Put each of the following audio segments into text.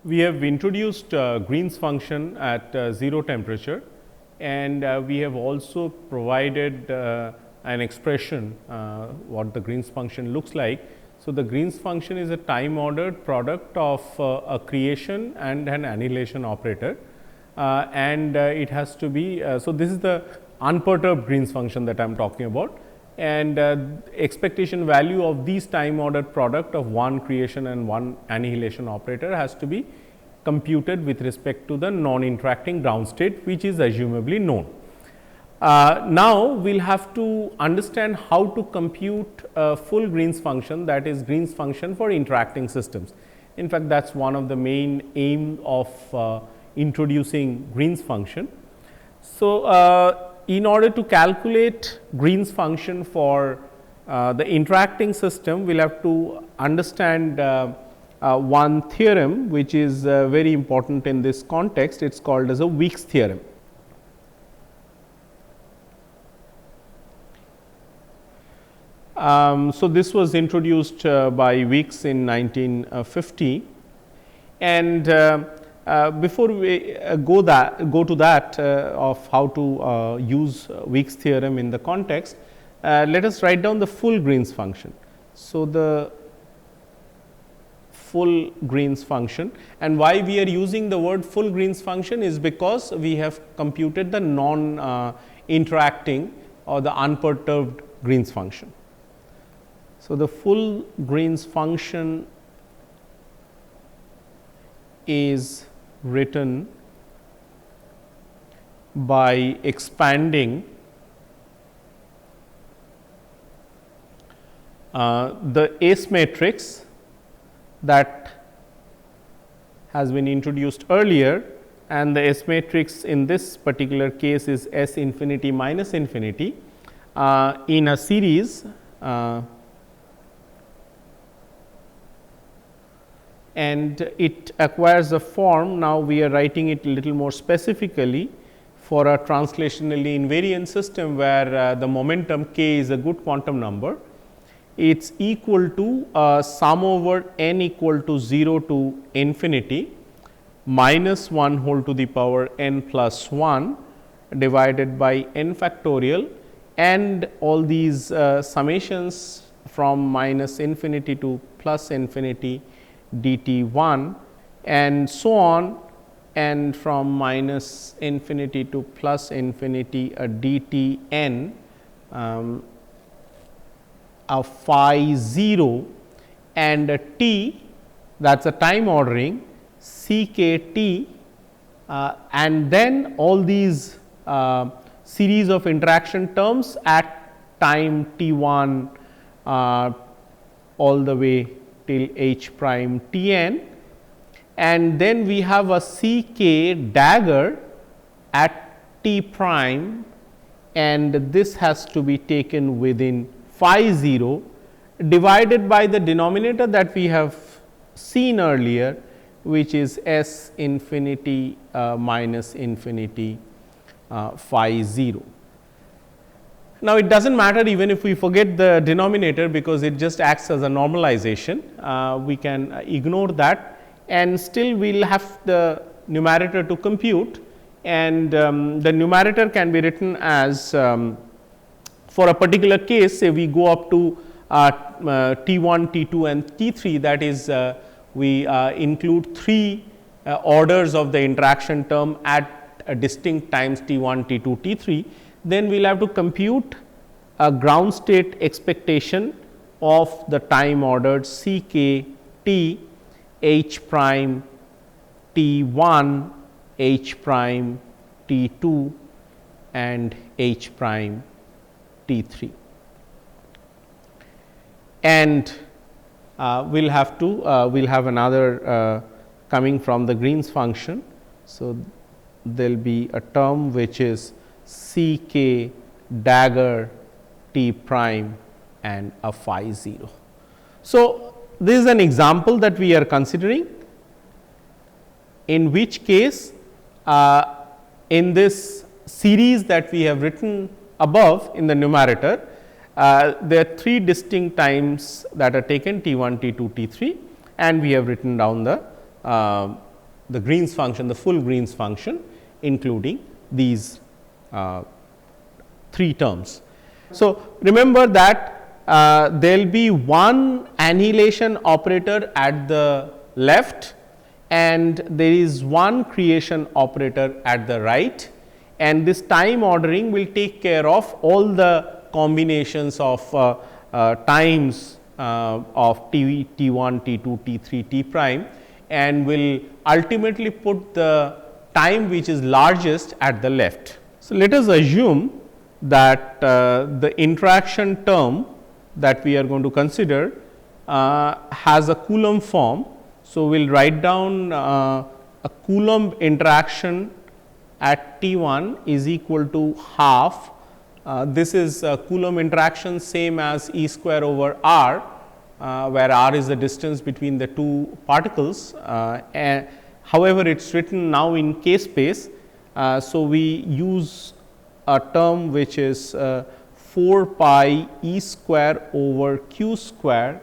We have introduced Green's function at 0 temperature, and we have also provided an expression what the Green's function looks like. So, the Green's function is a time ordered product of a creation and an annihilation operator, and it has to be so this is the unperturbed Green's function that I am talking about, and expectation value of these time ordered product of one creation and one annihilation operator has to be computed with respect to the non interacting ground state, which is assumably known. Now, we will have to understand how to compute a full Green's function, that is Green's function for interacting systems. In fact, that is one of the main aim of introducing Green's function. So, in order to calculate Green's function for the interacting system, we will have to understand one theorem which is very important in this context. It is called as a Wick's theorem. So, this was introduced by Wick in 1950, and before we go to that of how to use Wick's theorem in the context, let us write down the full Green's function. So, the full Green's function, and why we are using the word full Green's function is because we have computed the non interacting or the unperturbed Green's function. So, the full Green's function is written by expanding the S matrix that has been introduced earlier, and the S matrix in this particular case is S infinity minus infinity in a series and it acquires a form. Now, we are writing it a little more specifically for a translationally invariant system where the momentum k is a good quantum number. It is equal to sum over n equal to 0 to infinity minus 1 whole to the power n plus 1 divided by n factorial, and all these summations from minus infinity to plus infinity dt 1 and so on, and from minus infinity to plus infinity a dt n a phi 0 and a t, that is a time ordering c k t, and then all these series of interaction terms at time t 1 all the way till h prime t n, and then we have a c k dagger at t prime, and this has to be taken within phi 0 divided by the denominator that we have seen earlier, which is s infinity minus infinity phi 0. Now, it does not matter even if we forget the denominator, because it just acts as a normalization. We can ignore that, and still we will have the numerator to compute, and the numerator can be written as for a particular case, say we go up to T 1, T 2 and T 3, that is we include 3 orders of the interaction term at distinct times T 1, T 2, T 3, then we will have to compute a ground state expectation of the time ordered C k t h prime T 1, h prime T 2 and h prime T 3. And we will have to we will have another coming from the Green's function. So, there will be a term which is C k dagger t prime and a phi 0. So, this is an example that we are considering, in which case in this series that we have written above in the numerator, there are 3 distinct times that are taken T 1, T 2, T 3, and we have written down the the Green's function, the full Green's function, including these 3 terms. So, remember that there will be one annihilation operator at the left and there is one creation operator at the right, and this time ordering will take care of all the combinations of times of t1, t2, t3, t prime, and will ultimately put the time which is largest at the left. So, let us assume that the interaction term that we are going to consider has a Coulomb form. So, we will write down a Coulomb interaction at T1 is equal to half. This is Coulomb interaction, same as E square over R, where R is the distance between the 2 particles. However, it is written now in K space. So, we use a term which is 4 pi E square over Q square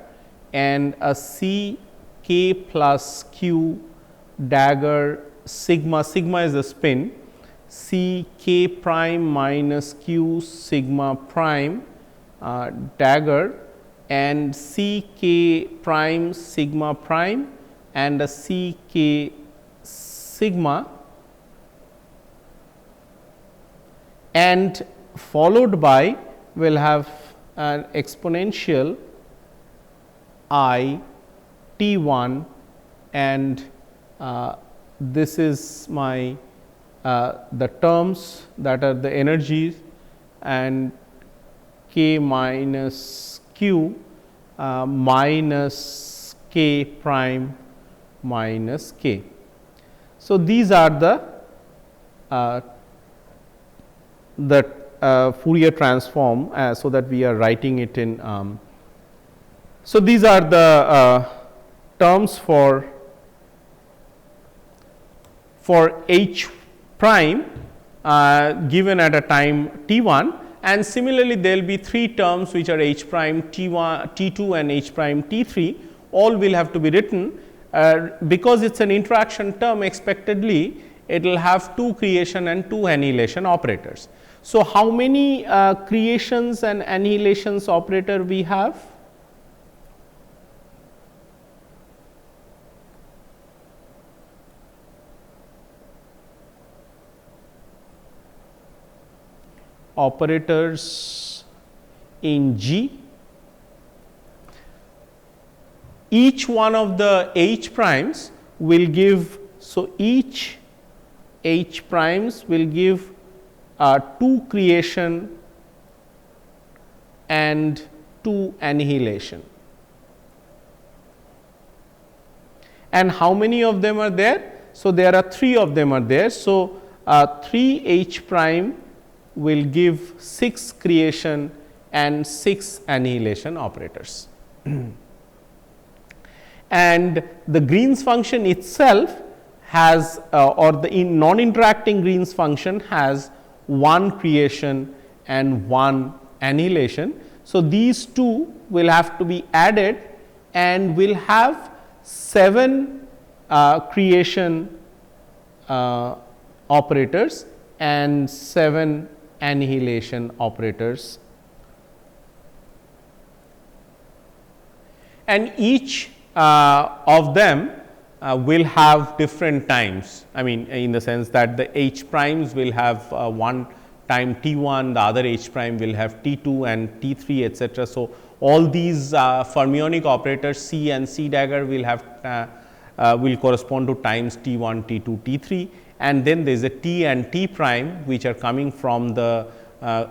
and a C K plus Q dagger sigma, sigma is the spin, C K prime minus Q sigma prime dagger, and C K prime sigma prime and a C K sigma, and followed by we will have an exponential I T1, and this is my the terms that are the energies, and K minus Q minus K prime minus K. So, these are the Fourier transform, so that we are writing it in. So, these are the terms for H prime given at a time t1, and similarly there will be 3 terms which are H prime t1, t2 and H prime t3, all will have to be written because it is an interaction term. Expectedly it will have 2 creation and 2 annihilation operators. So, how many creations and annihilations operator we have? Operators in G. Each one of the H primes will give, so each H primes will give 2 creation and 2 annihilation. And how many of them are there? So, there are 3 of them are there. So, 3 H prime will give 6 creation and 6 annihilation operators. And the Green's function itself has or the non-interacting Green's function has 1 creation and 1 annihilation. So, these 2 will have to be added and will have 7 creation operators and 7 annihilation operators, and each of them will have different times. I mean, in the sense that the H primes will have one time T1, the other H prime will have T2 and T3, etc. So, all these fermionic operators C and C dagger will have will correspond to times T1, T2, T3, and then there is a T and T prime which are coming from the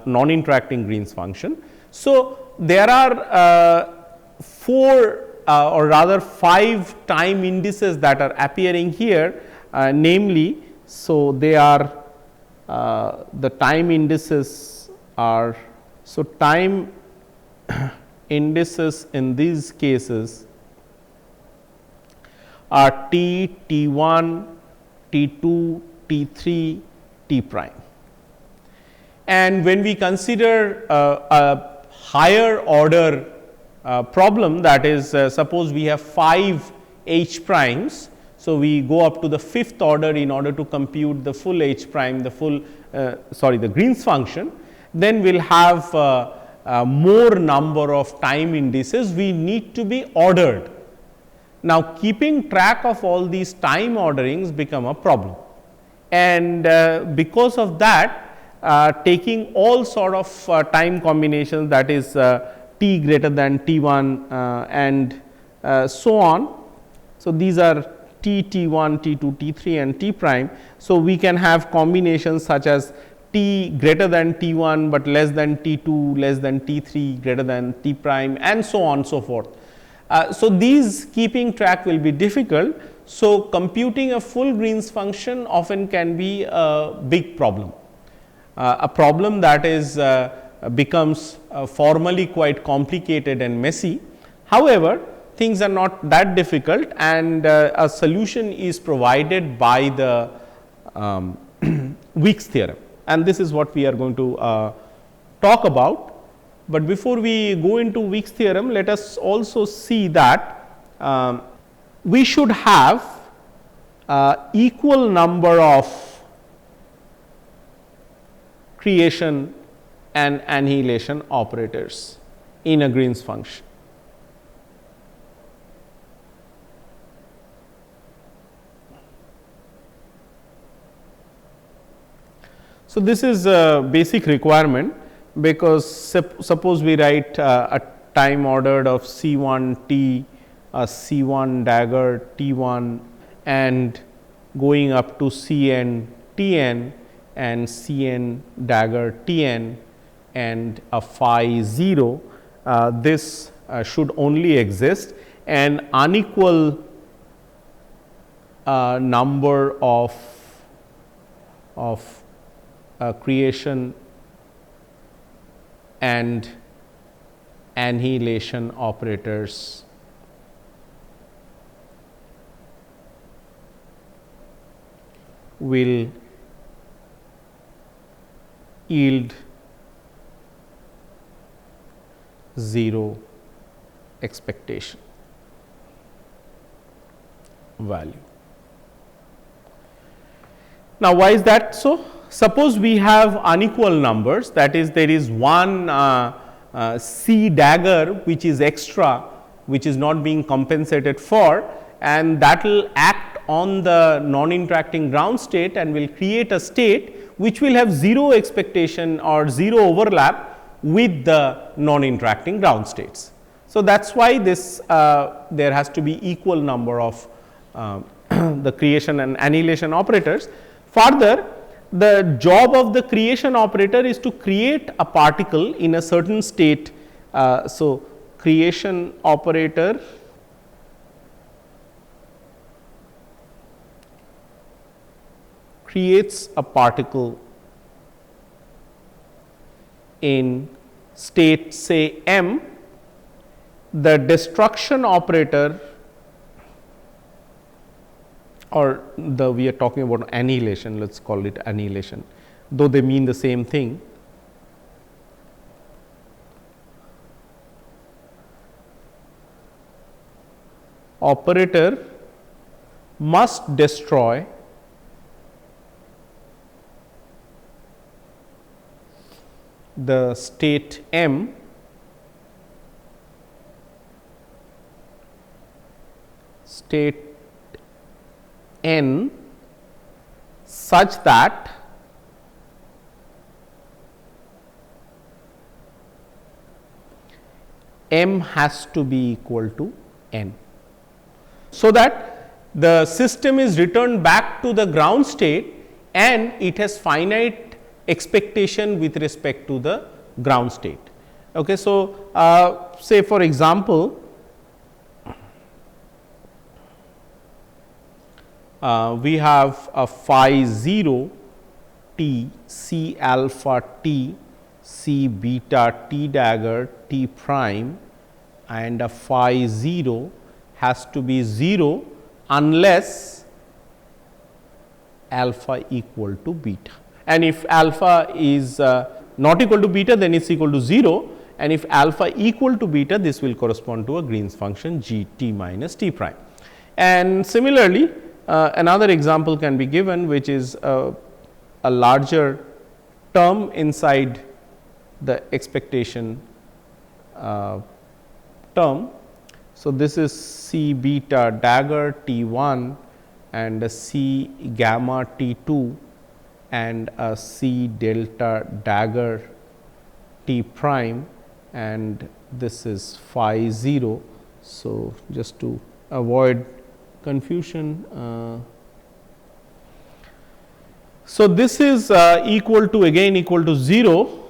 non-interacting Green's function. So, there are 4 or rather 5 time indices that are appearing here, namely, so they are the time indices are, so time indices in these cases are T, T1, T2, T3, T prime. And when we consider a higher order problem, that is suppose we have 5 H primes. So, we go up to the fifth order in order to compute the full H prime, the full the Green's function. Then we will have more number of time indices, we need to be ordered. Now, keeping track of all these time orderings become a problem, and because of that taking all sort of time combinations, that is t greater than t 1 and so on. So, these are t 1, t 2, t 3 and t prime. So, we can have combinations such as t greater than t 1, but less than t 2, less than t 3, greater than t prime and so on so forth. So, these keeping track will be difficult. So, computing a full Green's function often can be a big problem, a problem that is becomes formally quite complicated and messy. However, things are not that difficult, and a solution is provided by the Wick's theorem, and this is what we are going to talk about. But before we go into Wick's theorem, let us also see that we should have equal number of creation and annihilation operators in a Green's function. So, this is a basic requirement, because suppose we write a time ordered of C 1 t, C 1 dagger t 1 and going up to C n t n and C n dagger t n and a phi 0, this should only exist an unequal number of creation and annihilation operators will yield 0 expectation value. Now, why is that so? Suppose we have unequal numbers, that is, there is one C dagger which is extra, which is not being compensated for, and that will act on the non-interacting ground state and will create a state which will have 0 expectation or 0 overlap with the non-interacting ground states. So, that is why this there has to be equal number of the creation and annihilation operators. Further, the job of the creation operator is to create a particle in a certain state. So, creation operator creates a particle in state say M. The destruction operator, or we are talking about annihilation, let us call it annihilation, though they mean the same thing. Operator must destroy the state M state N such that M has to be equal to N, so that the system is returned back to the ground state and it has finite expectation with respect to the ground state. Okay, so, say for example, we have a phi 0 t C alpha t C beta t dagger t prime, and a phi 0 has to be 0 unless alpha equal to beta, and if alpha is not equal to beta, then it is equal to 0, and if alpha equal to beta, this will correspond to a Green's function g t minus t prime. And similarly, another example can be given, which is a larger term inside the expectation term. So, this is C beta dagger T 1 and a C gamma T 2 and a C delta dagger T prime, and this is phi 0. So, just to avoid confusion, so this is equal to 0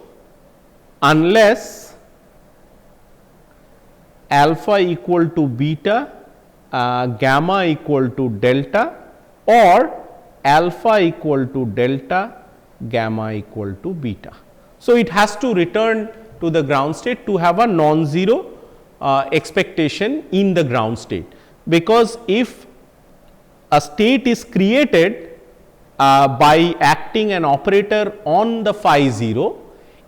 unless alpha equal to beta, gamma equal to delta, or alpha equal to delta, gamma equal to beta. So, it has to return to the ground state to have a non-zero expectation in the ground state, because if a state is created by acting an operator on the phi 0,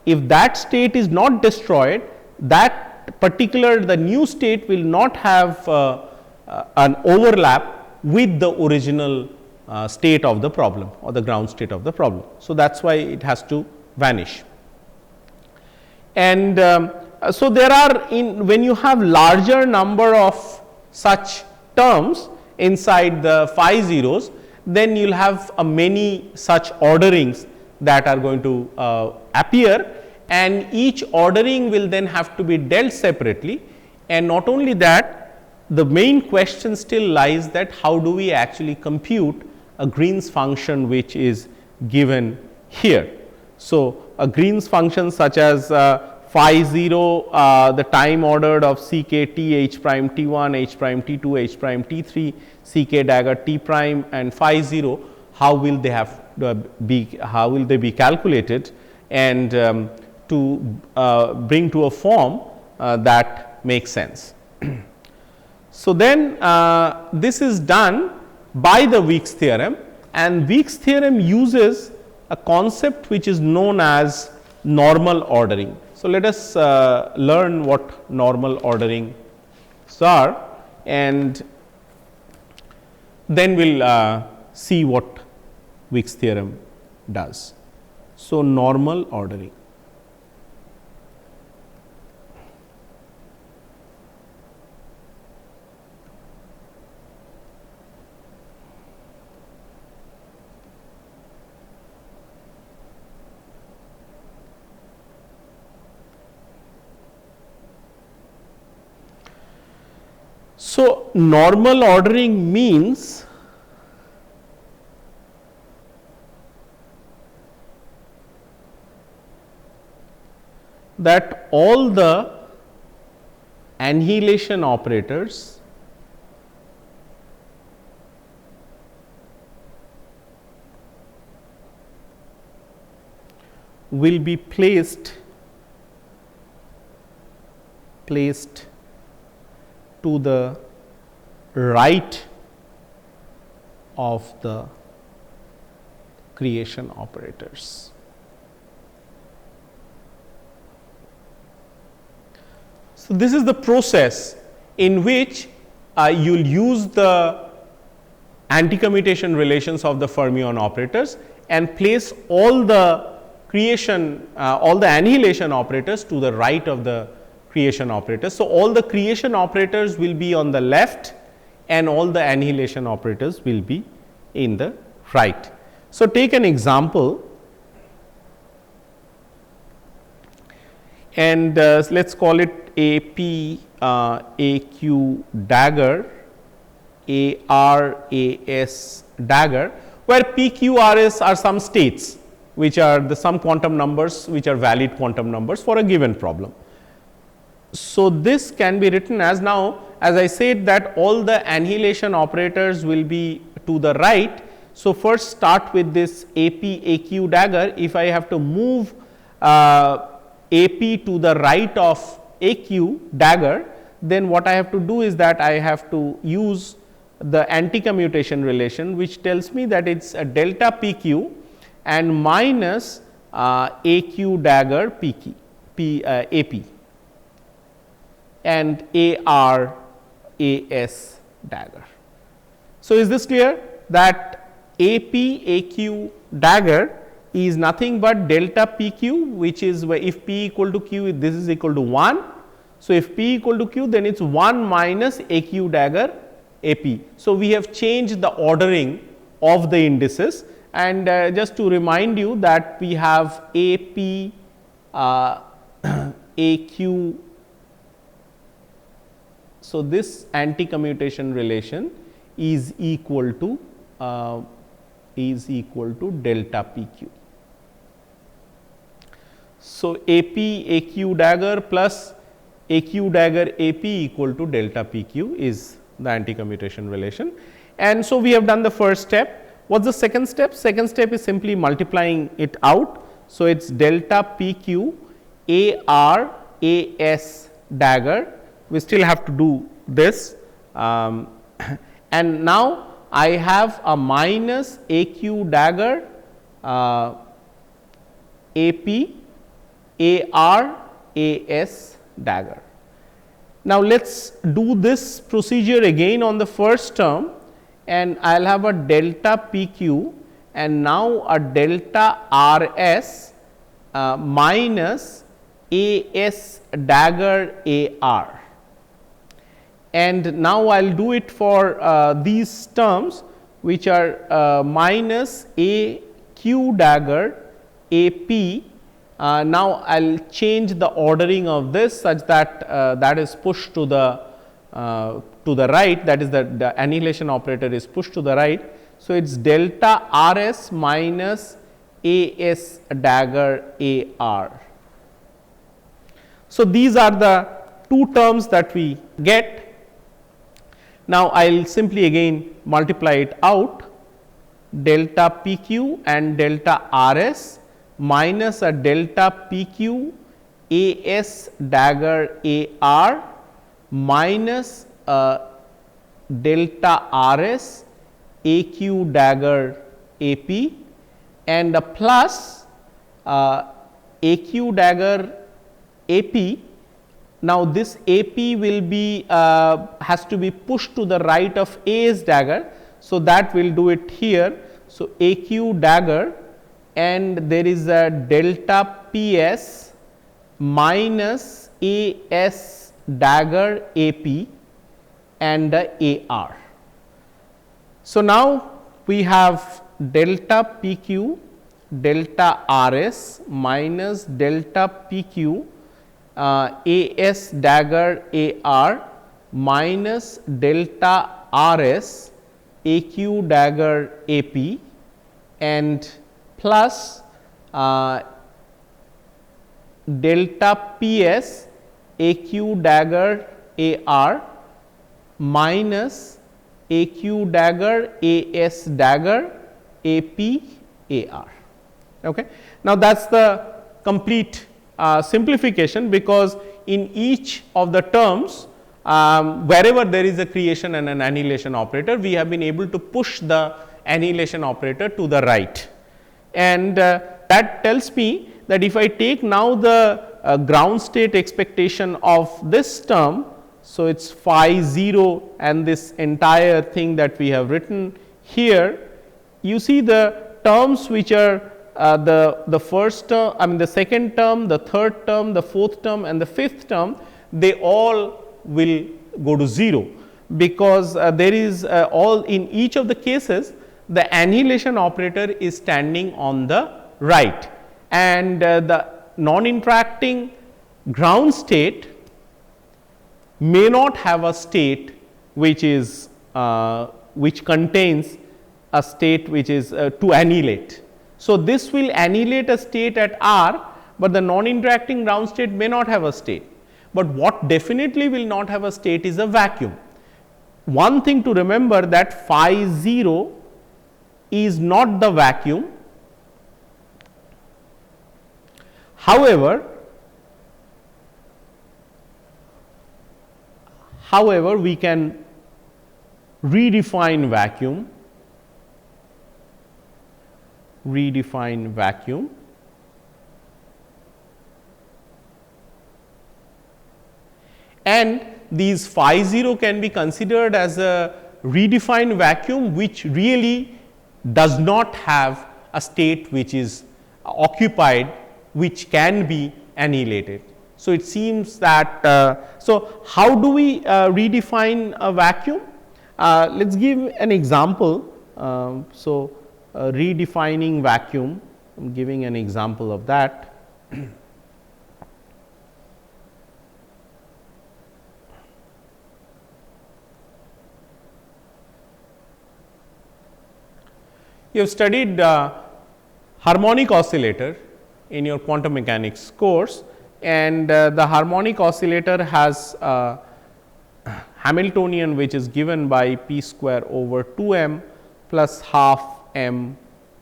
if that state is not destroyed, that particular the new state will not have an overlap with the original state of the problem or the ground state of the problem. So, that is why it has to vanish. And so, there are when you have larger number of such terms inside the phi zeros, then you will have many such orderings that are going to appear, and each ordering will then have to be dealt separately. And not only that, the main question still lies that how do we actually compute a Green's function which is given here. So, a Green's function such as phi 0, the time ordered of C k t h prime t 1, h prime t 2, h prime t 3, C k dagger t prime and phi 0, how will they have be calculated, and to bring to a form that makes sense. So, then this is done by the Wick's theorem, and Wick's theorem uses a concept which is known as normal ordering. So, let us learn what normal orderings are, and then we will see what Wick's theorem does. So, normal ordering. So, normal ordering means that all the annihilation operators will be placed to the right of the creation operators. So, this is the process in which you will use the anti-commutation relations of the fermion operators and place all the creation, all the annihilation operators to the right of the creation operators. So, all the creation operators will be on the left and all the annihilation operators will be in the right. So, take an example, and let us call it AP AQ dagger, AR AS dagger, where PQRS are some states which are some quantum numbers which are valid quantum numbers for a given problem. So, this can be written as, now as I said that all the annihilation operators will be to the right. So, first start with this AP AQ dagger. If I have to move AP to the right of AQ dagger, then what I have to do is that I have to use the anti-commutation relation, which tells me that it is a delta PQ and minus AQ dagger AP and AR AS dagger. So, is this clear? that AP AQ dagger is nothing but delta PQ, which is where if P equal to Q, this is equal to 1. So, if P equal to Q, then it is 1 minus AQ dagger AP. So, we have changed the ordering of the indices, and just to remind you that we have AP AQ. So, this anti-commutation relation is equal to delta PQ. So, AP AQ dagger plus AQ dagger AP equal to delta PQ is the anti-commutation relation. And so, we have done the first step. What is the second step? Second step is simply multiplying it out. So, it is delta PQ AR AS dagger. We still have to do this, and now I have a minus AQ dagger AP AR AS dagger. Now, let us do this procedure again on the first term, and I will have a delta PQ and now a delta RS minus AS dagger AR. And now I will do it for these terms, which are minus AQ dagger AP. Now I will change the ordering of this such that that is pushed to the right, that is the annihilation operator is pushed to the right. So, it is delta RS minus AS dagger AR. So, these are the two terms that we get. Now, I will simply again multiply it out, delta PQ and delta RS minus a delta PQ AS dagger AR minus a delta RS AQ dagger AP and a plus AQ dagger AP. Now, this AP will be has to be pushed to the right of AS dagger. So, that will do it here. So, AQ dagger and there is a delta PS minus AS dagger AP and AR. So, now we have delta PQ delta RS minus delta PQ AS dagger AR minus delta RS AQ dagger AP and plus delta PS AQ dagger AR minus AQ dagger AS dagger AP AR. Okay. Now, that is the complete simplification, because in each of the terms wherever there is a creation and an annihilation operator, we have been able to push the annihilation operator to the right. And that tells me that if I take now the ground state expectation of this term, so it is phi 0 and this entire thing that we have written here, you see the terms which are the first term, I mean the second term, the third term, the fourth term and the fifth term, they all will go to 0, because there is all in each of the cases the annihilation operator is standing on the right, and the non-interacting ground state may not have a state which is which contains a state which is to annihilate. So, this will annihilate a state at R, but the non-interacting ground state may not have a state, but what definitely will not have a state is a vacuum. One thing to remember, that phi 0 is not the vacuum. However, we can redefine vacuum, and these phi 0 can be considered as a redefined vacuum which really does not have a state which is occupied, which can be annihilated. So, it seems that so how do we redefine a vacuum? Let us give an example. So, redefining vacuum, I am giving an example of that. You have studied harmonic oscillator in your quantum mechanics course, and the harmonic oscillator has Hamiltonian which is given by p square over 2 m plus half m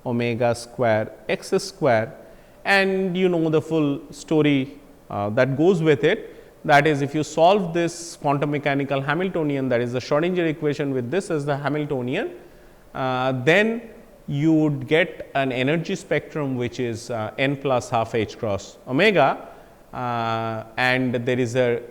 omega square x square, and you know the full story that goes with it. That is, if you solve this quantum mechanical Hamiltonian, that is the Schrodinger equation with this as the Hamiltonian, then you would get an energy spectrum which is n plus half h cross omega, and there is a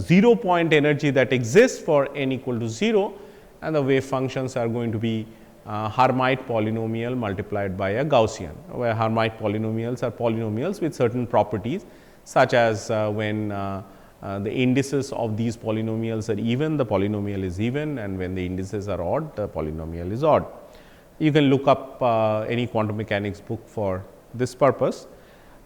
0 point energy that exists for n equal to 0, and the wave functions are going to be Hermite polynomial multiplied by a Gaussian, where Hermite polynomials are polynomials with certain properties, such as when the indices of these polynomials are even, the polynomial is even, and when the indices are odd, the polynomial is odd. You can look up any quantum mechanics book for this purpose.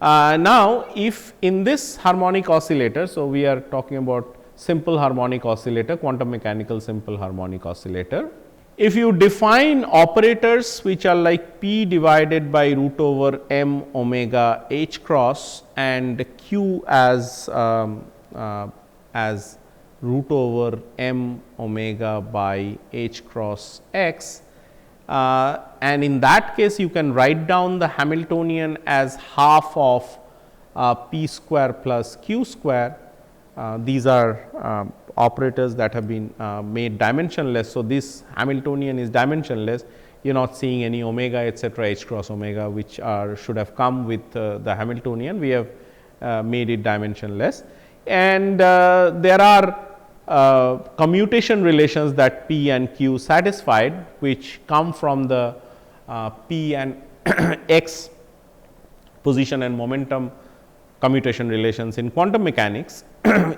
Now, if in this harmonic oscillator, so we are talking about simple harmonic oscillator, quantum mechanical simple harmonic oscillator. If you define operators which are like p divided by root over m omega h cross and q as root over m omega by h cross x, and in that case you can write down the Hamiltonian as half of p square plus q square. These are operators that have been made dimensionless. So, this Hamiltonian is dimensionless, you are not seeing any omega etcetera h cross omega which should have come with the Hamiltonian. We have made it dimensionless, and there are commutation relations that p and q satisfied, which come from the p and x position and momentum commutation relations in quantum mechanics.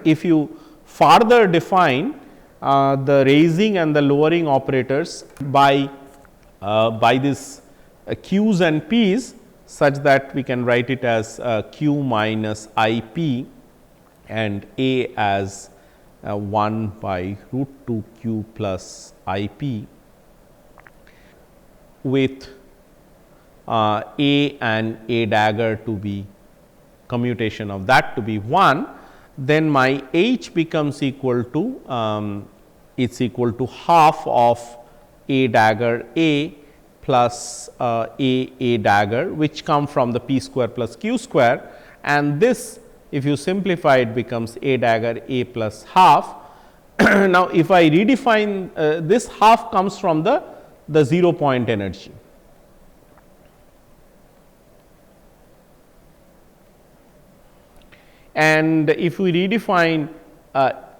If you further define the raising and the lowering operators by this q's and p's, such that we can write it as q minus I p and a as 1 by root 2 q plus I p, with a and a dagger to be commutation of that to be 1, then my h becomes equal to it's equal to half of a dagger a plus a dagger, which come from the p square plus q square, and this if you simplify it becomes a dagger a plus half. Now, if I redefine this half comes from the 0 point energy. And if we redefine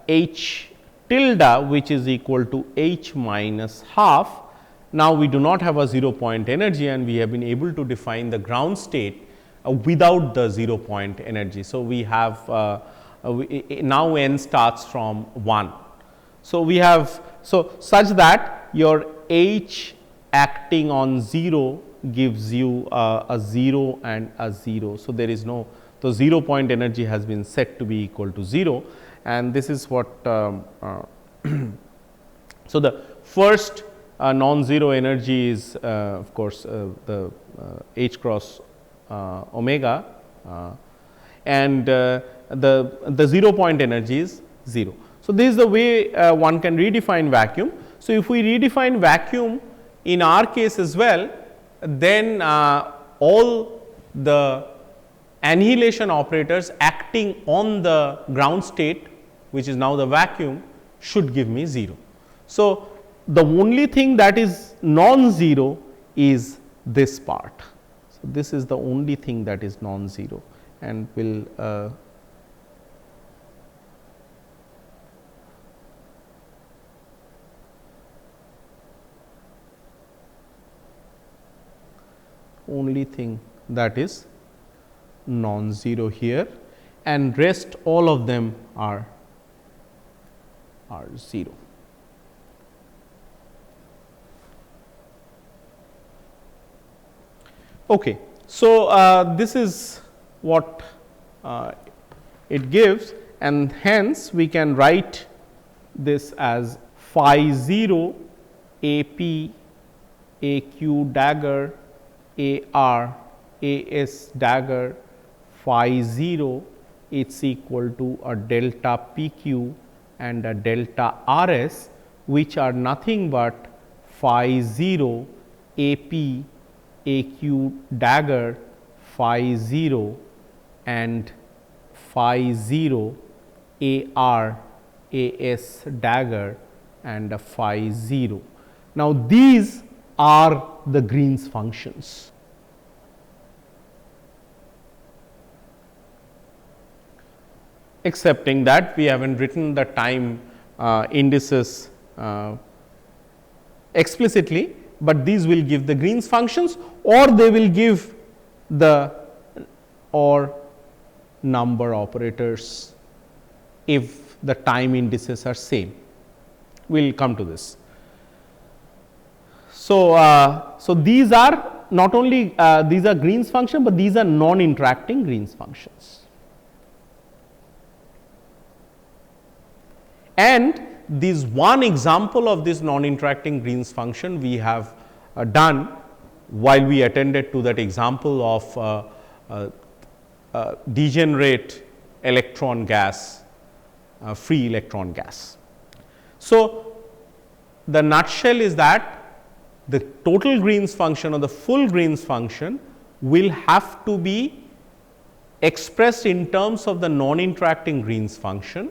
h tilde, which is equal to h minus half, now we do not have a 0 point energy, and we have been able to define the ground state without the 0 point energy. So, we have now n starts from 1. So, we have such that your h acting on 0 gives you a 0 and a 0. So, there is no, the 0 point energy has been set to be equal to 0, and this is what so the first non-zero energy is of course the h cross omega, and the 0 point energy is 0. So, this is the way one can redefine vacuum. So, if we redefine vacuum in our case as well, then all the annihilation operators acting on the ground state, which is now the vacuum, should give me 0. So, the only thing that is non-zero is this part. So, this is the only thing that is non-zero, and will only thing that is non-zero here, and rest all of them are 0. Okay. So, this is what it gives, and hence we can write this as phi 0 A p A q dagger A r A s dagger phi 0 it's equal to a delta p q and a delta r s, which are nothing but phi 0 A p A q dagger phi 0 and phi 0 A r A s dagger and a phi 0. Now, these are the Green's functions. Excepting that we haven't written the time indices explicitly, but these will give the Green's functions, or they will give the or number operators if the time indices are same. We will come to this. So, so these are not only these are Green's function, but these are non-interacting Green's functions. And this one example of this non-interacting Green's function we have done while we attended to that example of degenerate electron gas, free electron gas. So, the nutshell is that the total Green's function or the full Green's function will have to be expressed in terms of the non-interacting Green's function,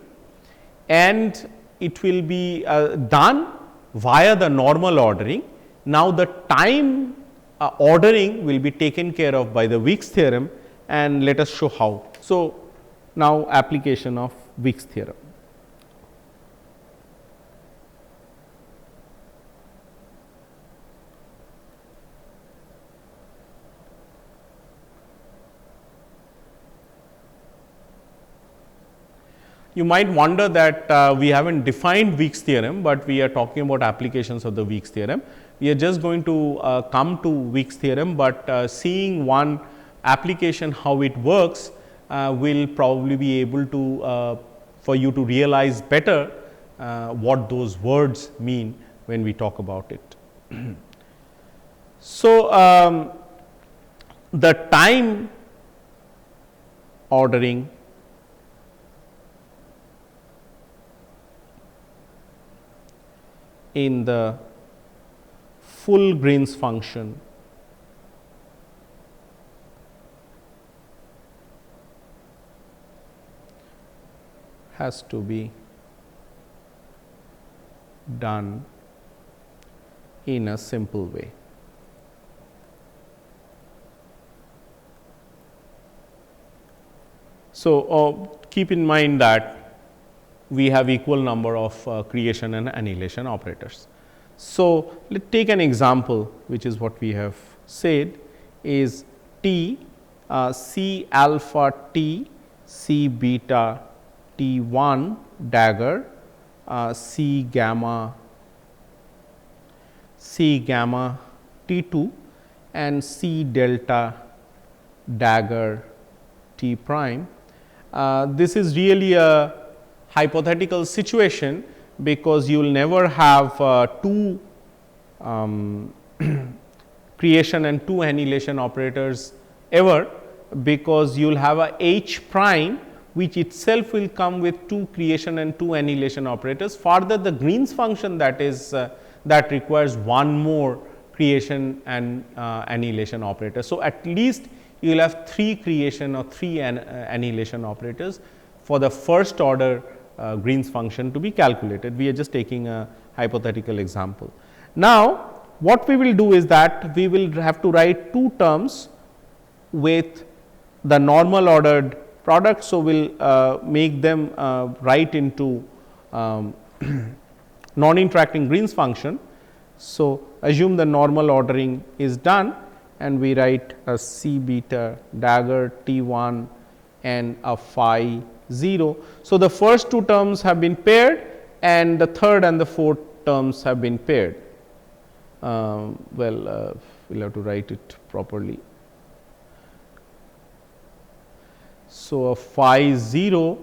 and it will be done via the normal ordering. Now, the time ordering will be taken care of by the Wick's theorem, and let us show how. So, now application of Wick's theorem. You might wonder that we have not defined Wick's theorem, but we are talking about applications of the Wick's theorem. We are just going to come to Wick's theorem, but seeing one application how it works will probably be able to for you to realize better what those words mean when we talk about it. So, the time ordering in the full Green's function has to be done in a simple way. So, keep in mind that we have equal number of creation and annihilation operators. So, let us take an example, which is what we have said is T C alpha T C beta T 1 dagger C gamma T 2 and C delta dagger T prime. This is really a hypothetical situation, because you will never have two creation and two annihilation operators ever, because you will have a H prime which itself will come with two creation and two annihilation operators. Further, the Green's function that is that requires one more creation and annihilation operator. So, at least you will have three creation or three annihilation operators for the first order Green's function to be calculated. We are just taking a hypothetical example. Now, what we will do is that we will have to write two terms with the normal ordered product. So, we will make them write into non-interacting Green's function. So, assume the normal ordering is done, and we write a C beta dagger T 1 and a phi 0. So, the first two terms have been paired and the third and the fourth terms have been paired. We will have to write it properly. So, a phi 0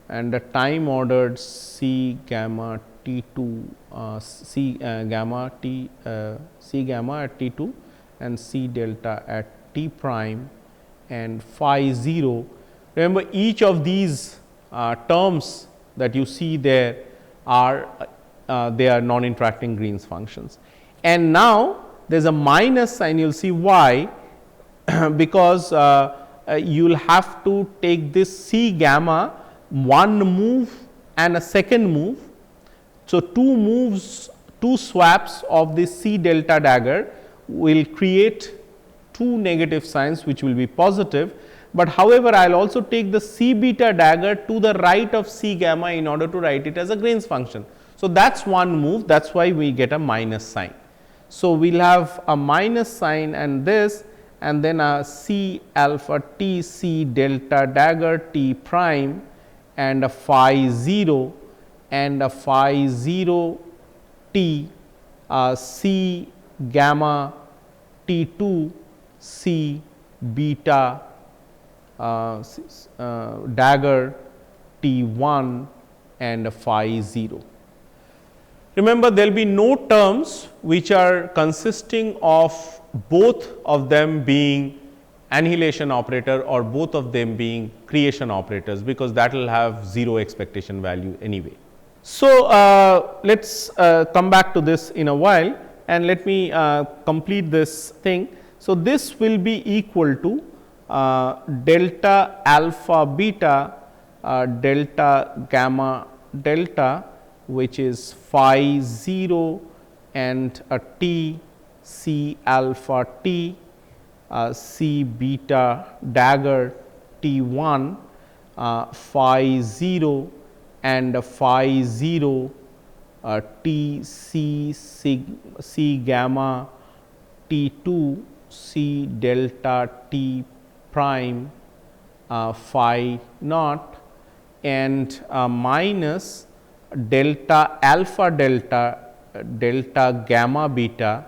and a time ordered C gamma T 2 C gamma at T 2 and C delta at T prime and phi 0. Remember, each of these terms that you see there are they are non-interacting Green's functions. And now, there is a minus sign, you will see why, because you will have to take this C gamma one move and a second move. So, two swaps of this C delta dagger will create two negative signs which will be positive, but however, I will also take the C beta dagger to the right of C gamma in order to write it as a Green's function. So, that is one move, that is why we get a minus sign. So, we will have a minus sign and this, and then a C alpha T C delta dagger T prime and a phi 0 and a phi 0 T C gamma T 2 C beta dagger T 1 and a phi 0. Remember, there will be no terms which are consisting of both of them being annihilation operator or both of them being creation operators, because that will have 0 expectation value anyway. So, let us come back to this in a while and let me complete this thing. So, this will be equal to delta alpha beta delta gamma delta, which is phi 0 and a T C alpha T C beta dagger T 1 phi 0 and a phi 0 T C C gamma T 2 C delta T prime phi naught and minus delta alpha delta delta gamma beta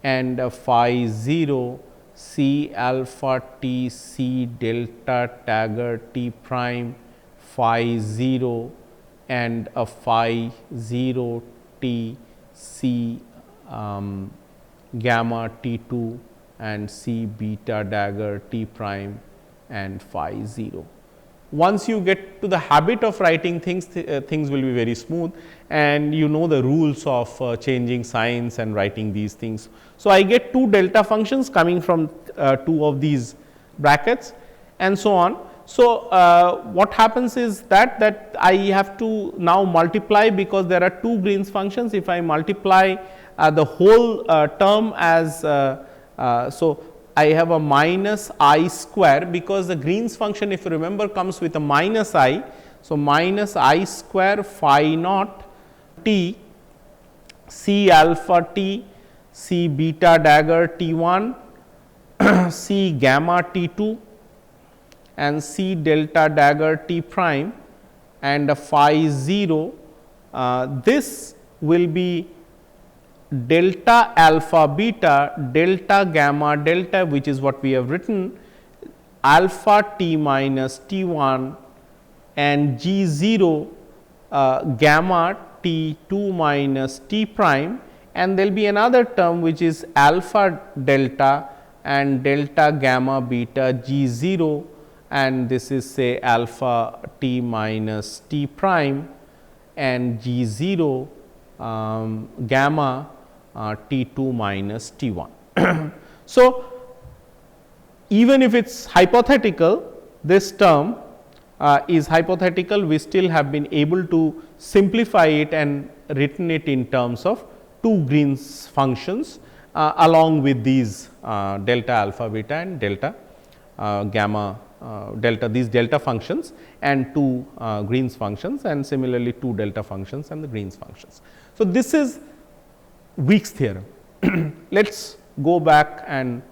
and phi 0 C alpha T C delta dagger T prime phi 0 and a phi 0 T C gamma T 2 and C beta dagger T prime and phi 0. Once you get to the habit of writing things, things will be very smooth, and you know the rules of changing signs and writing these things. So, I get two delta functions coming from two of these brackets and so on. So, what happens is that I have to now multiply, because there are two Green's functions. If I multiply the whole term as so, I have a minus I square, because the Green's function, if you remember, comes with a minus I. So, minus I square phi naught T C alpha T C beta dagger T 1 C gamma T 2 and C delta dagger T prime and a phi 0. This will be delta alpha beta delta gamma delta, which is what we have written, alpha T minus T 1 and G 0 gamma T 2 minus T prime, and there will be another term which is alpha delta and delta gamma beta G 0, and this is say alpha T minus T prime and G 0 gamma T 2 minus T 1. So, even if it is hypothetical, this term is hypothetical, we still have been able to simplify it and written it in terms of two Green's functions along with these delta alpha beta and delta gamma delta, these delta functions and two Green's functions, and similarly two delta functions and the Green's functions. So, this is Wick's theorem. Let us go back and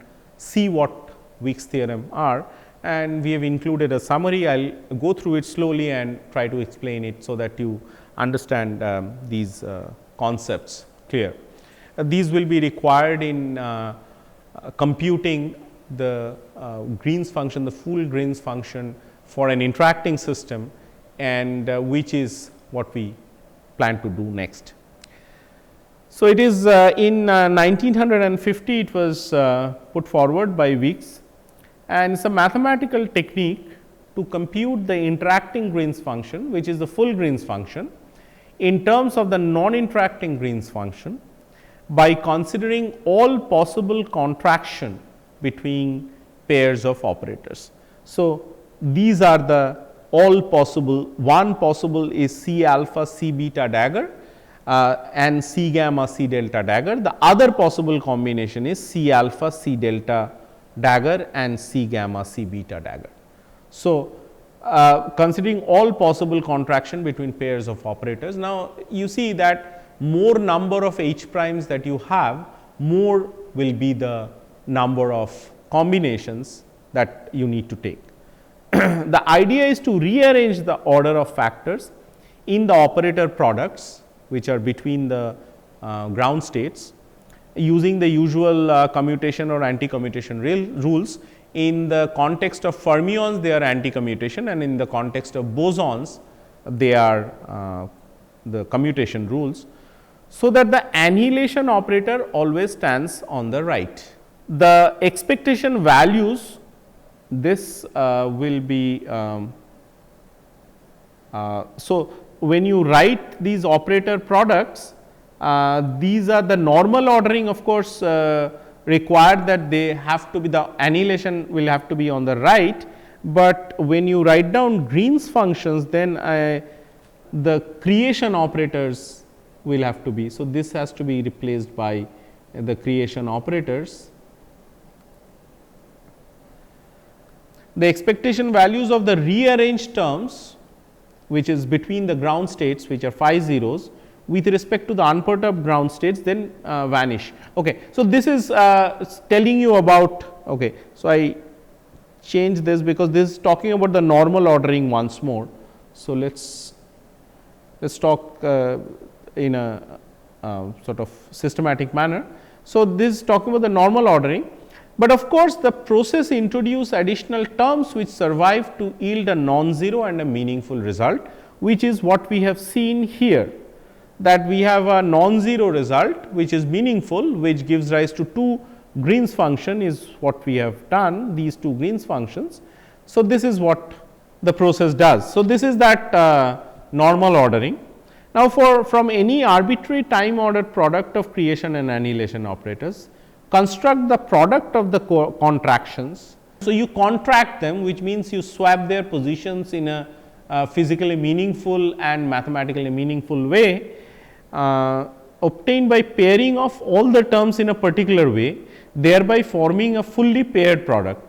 see what Wick's theorem are, and we have included a summary. I will go through it slowly and try to explain it, so that you understand these concepts clear. These will be required in computing the Green's function, the full Green's function for an interacting system, and which is what we plan to do next. So, it is in 1950 it was put forward by Wick's, and it is a mathematical technique to compute the interacting Green's function, which is the full Green's function, in terms of the non-interacting Green's function, by considering all possible contraction between pairs of operators. So, these are the all possible. One possible is C alpha C beta dagger and C gamma C delta dagger. The other possible combination is C alpha C delta dagger and C gamma C beta dagger. So, considering all possible contraction between pairs of operators. Now, you see that more number of H primes that you have, more will be the number of combinations that you need to take. The idea is to rearrange the order of factors in the operator products, which are between the ground states, using the usual commutation or anti-commutation rules. In the context of fermions, they are anti-commutation, and in the context of bosons, they are the commutation rules, so that the annihilation operator always stands on the right. The expectation values, this will be so when you write these operator products, these are the normal ordering, of course, required that they have to be, the annihilation will have to be on the right, but when you write down Green's functions, then the creation operators will have to be. So, this has to be replaced by the creation operators. The expectation values of the rearranged terms, which is between the ground states, which are phi zeros, with respect to the unperturbed ground states, then vanish. Okay. So, this is telling you about, okay. So, I change this because this is talking about the normal ordering once more. So, let's talk in a sort of systematic manner. So, this is talking about the normal ordering, but of course, the process introduce additional terms which survive to yield a non-zero and a meaningful result, which is what we have seen here, that we have a non-zero result which is meaningful, which gives rise to two Green's function, is what we have done, these two Green's functions. So, this is what the process does. So, this is that normal ordering. Now, from any arbitrary time ordered product of creation and annihilation operators, construct the product of the contractions. So, you contract them, which means you swap their positions in a physically meaningful and mathematically meaningful way, obtained by pairing of all the terms in a particular way, thereby forming a fully paired product.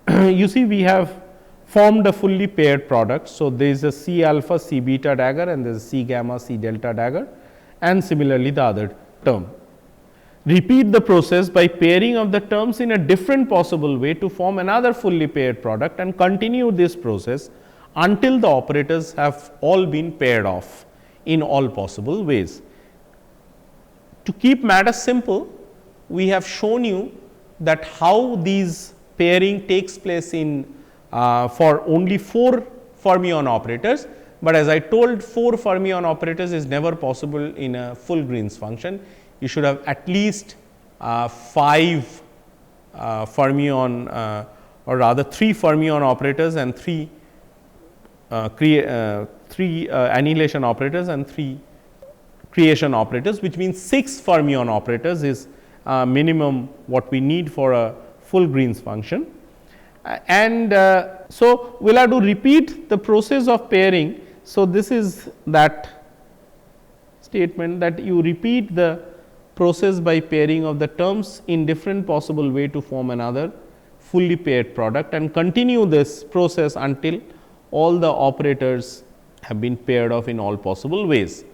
You see, we have formed a fully paired product. So, there is a C alpha C beta dagger and there is a C gamma C delta dagger, and similarly the other term. Repeat the process by pairing of the terms in a different possible way to form another fully paired product, and continue this process until the operators have all been paired off in all possible ways. To keep matters simple, we have shown you that how these pairing takes place in for only 4 fermion operators, but as I told, 4 fermion operators is never possible in a full Green's function. You should have at least 5 fermion or rather 3 fermion operators and 3 annihilation operators and 3 creation operators, which means 6 fermion operators is minimum what we need for a full Green's function. And so, we will have to repeat the process of pairing. So, this is that statement, that you repeat the process by pairing of the terms in different possible way to form another fully paired product, and continue this process until all the operators have been paired off in all possible ways.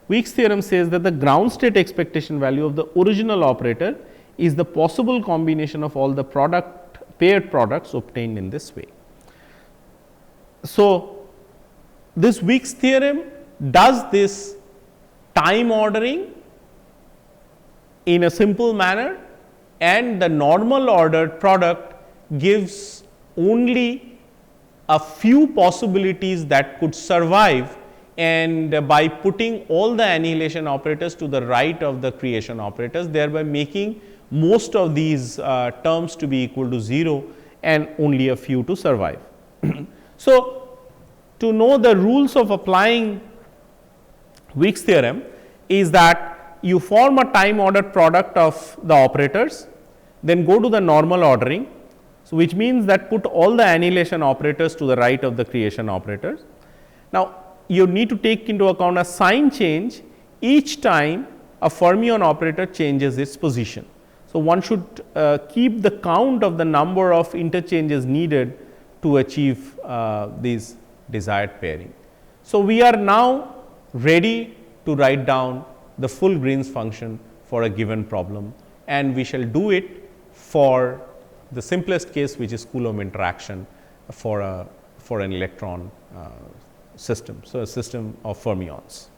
Wick's theorem says that the ground state expectation value of the original operator is the possible combination of all the paired products obtained in this way. So, this Wick's theorem does this time ordering in a simple manner, and the normal ordered product gives only a few possibilities that could survive, and by putting all the annihilation operators to the right of the creation operators, thereby making most of these terms to be equal to 0 and only a few to survive. So, to know the rules of applying Wick's theorem is that you form a time ordered product of the operators, then go to the normal ordering. So, which means that put all the annihilation operators to the right of the creation operators. Now, you need to take into account a sign change each time a fermion operator changes its position. So, one should keep the count of the number of interchanges needed to achieve these desired pairing. So, we are now ready to write down the full Green's function for a given problem, and we shall do it for the simplest case, which is Coulomb interaction for an electron system. So, a system of fermions.